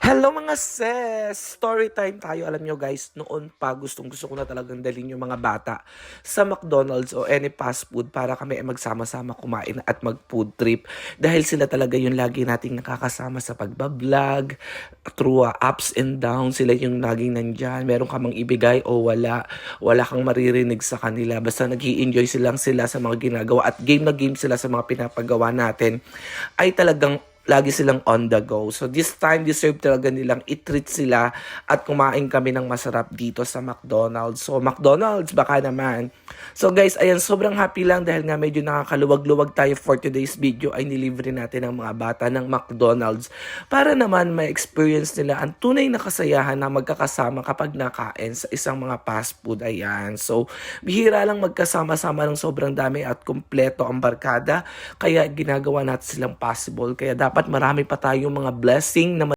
Hello mga sis! Story time tayo. Alam nyo guys, noon pa gustong-gusto ko na talagang dalhin yung mga bata sa McDonald's o any fast food para kami ay magsama-sama kumain at mag-food trip. Dahil sila talaga yung lagi nating nakakasama sa pagbablog, through ups and downs, sila yung laging nandyan. Meron ka mang ibigay o wala. Wala kang maririnig sa kanila. Basta nag enjoy silang sila sa mga ginagawa at game na game sila sa mga pinapagawa natin ay talagang lagi silang on the go. So this time, deserve talaga nilang i-treat sila at kumain kami ng masarap dito sa McDonald's. So McDonald's, baka naman. So guys, ayan, sobrang happy lang dahil nga medyo nakakaluwag-luwag tayo for today's video ay nilibre natin ng mga bata ng McDonald's para naman ma-experience nila ang tunay na kasayahan na magkakasama kapag nakain sa isang mga fast food. Ayan. So, bihira lang magkasama-sama ng sobrang dami at kumpleto ang barkada. Kaya ginagawa natin silang possible. Kaya dapat marami pa tayong mga blessing na